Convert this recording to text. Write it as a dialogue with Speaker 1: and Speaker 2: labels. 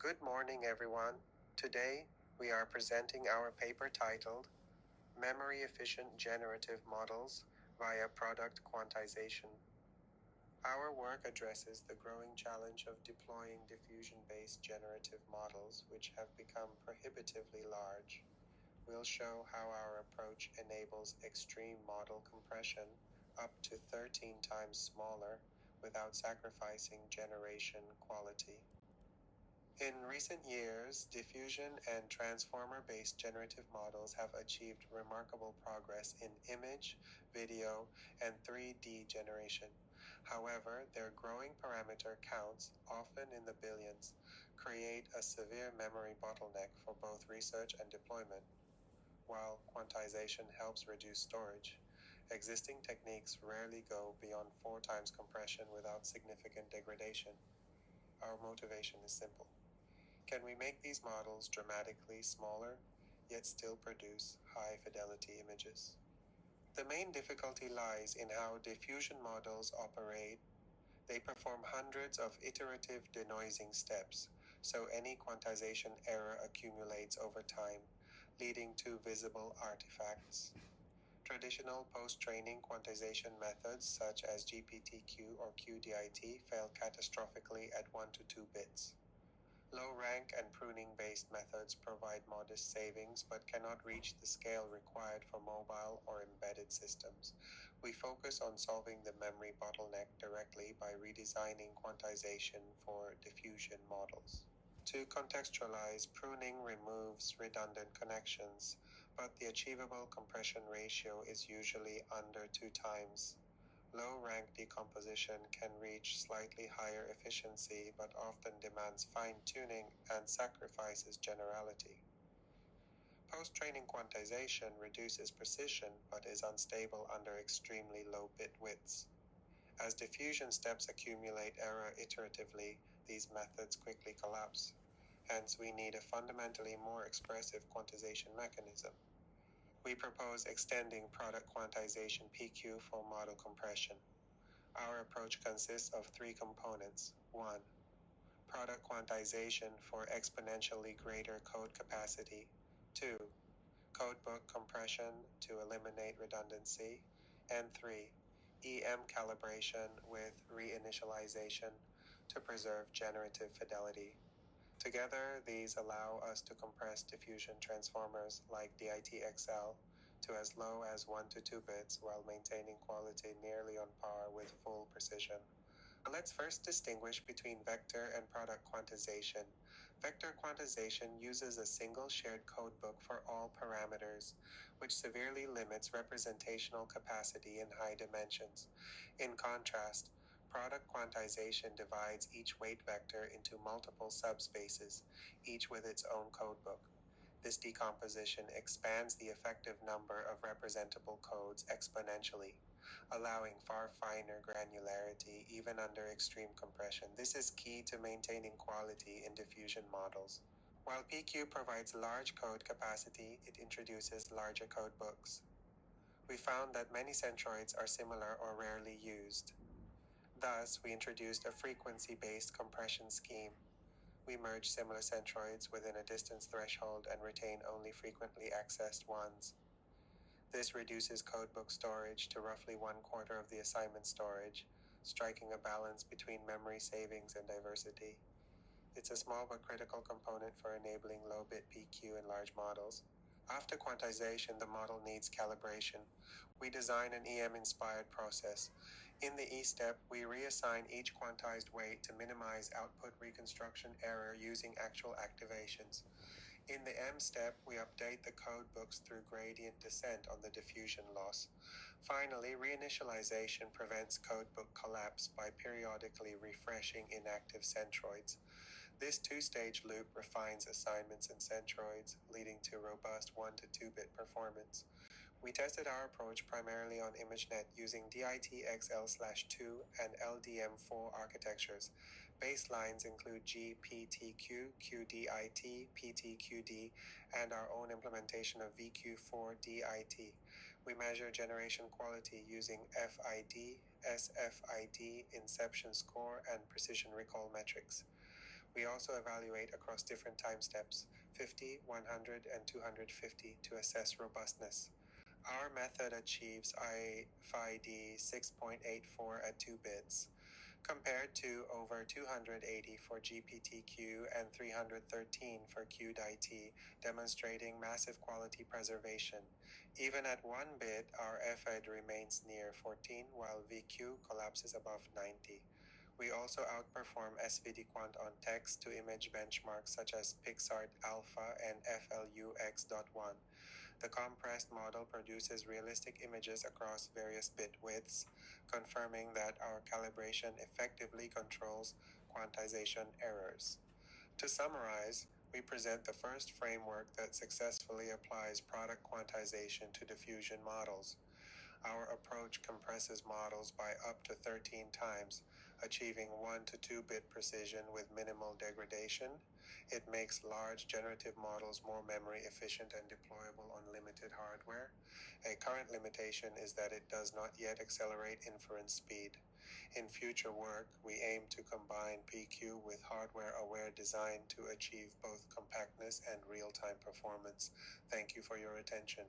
Speaker 1: Good morning, everyone. Today, we are presenting our paper titled Memory Efficient Generative Models via Product Quantization. Our work addresses the growing challenge of deploying diffusion-based generative models, which have become prohibitively large. We'll show how our approach enables extreme model compression up to 13 times smaller without sacrificing generation quality. In recent years, diffusion and transformer-based generative models have achieved remarkable progress in image, video, and 3D generation. However, their growing parameter counts, often in the billions, create a severe memory bottleneck for both research and deployment. While quantization helps reduce storage, existing techniques rarely go beyond 4 times compression without significant degradation. Our motivation is simple. Can we make these models dramatically smaller, yet still produce high-fidelity images? The main difficulty lies in how diffusion models operate. They perform hundreds of iterative denoising steps, so any quantization error accumulates over time, leading to visible artifacts. Traditional post-training quantization methods such as GPTQ or QDIT fail catastrophically at 1 to 2 bits. Low-rank and pruning-based methods provide modest savings but cannot reach the scale required for mobile or embedded systems. We focus on solving the memory bottleneck directly by redesigning quantization for diffusion models. To contextualize, pruning removes redundant connections, but the achievable compression ratio is usually under 2 times. Low-rank decomposition can reach slightly higher efficiency but often demands fine-tuning and sacrifices generality. Post-training quantization reduces precision but is unstable under extremely low bit widths. As diffusion steps accumulate error iteratively, these methods quickly collapse. Hence, we need a fundamentally more expressive quantization mechanism. We propose extending product quantization PQ for model compression. Our approach consists of 3 components. 1. Product quantization for exponentially greater code capacity. 2. Codebook compression to eliminate redundancy. And 3. EM calibration with reinitialization to preserve generative fidelity. Together, these allow us to compress diffusion transformers like DIT-XL to as low as 1 to 2 bits while maintaining quality nearly on par with full precision. Let's first distinguish between vector and product quantization. Vector quantization uses a single shared codebook for all parameters, which severely limits representational capacity in high dimensions. In contrast, product quantization divides each weight vector into multiple subspaces, each with its own codebook. This decomposition expands the effective number of representable codes exponentially, allowing far finer granularity even under extreme compression. This is key to maintaining quality in diffusion models. While PQ provides large code capacity, it introduces larger codebooks. We found that many centroids are similar or rarely used. Thus, we introduced a frequency-based compression scheme. We merge similar centroids within a distance threshold and retain only frequently accessed ones. This reduces codebook storage to roughly 1/4 of the assignment storage, striking a balance between memory savings and diversity. It's a small but critical component for enabling low-bit PQ in large models. After quantization, the model needs calibration. We design an EM-inspired process. In the E step, we reassign each quantized weight to minimize output reconstruction error using actual activations. In the M step, we update the code books through gradient descent on the diffusion loss. Finally, reinitialization prevents codebook collapse by periodically refreshing inactive centroids. This 2-stage loop refines assignments and centroids, leading to robust 1 to 2 bit performance. We tested our approach primarily on ImageNet using DIT-XL/2 and LDM4 architectures. Baselines include GPTQ, QDIT, PTQD, and our own implementation of VQ4DIT. We measure generation quality using FID, SFID, inception score, and precision recall metrics. We also evaluate across different time steps, 50, 100, and 250, to assess robustness. Our method achieves IFID 6.84 at 2 bits, compared to over 280 for GPTQ and 313 for QDIT, demonstrating massive quality preservation. Even at 1 bit, our FID remains near 14, while VQ collapses above 90. We also outperform SVDQuant on text to image benchmarks such as PixArt Alpha and FLUX.1. The compressed model produces realistic images across various bit widths, confirming that our calibration effectively controls quantization errors. To summarize, we present the first framework that successfully applies product quantization to diffusion models. Our approach compresses models by up to 13 times, achieving 1 to 2 bit precision with minimal degradation. It makes large generative models more memory efficient and deployable on limited hardware. A current limitation is that it does not yet accelerate inference speed. In future work, we aim to combine PQ with hardware-aware design to achieve both compactness and real-time performance. Thank you for your attention.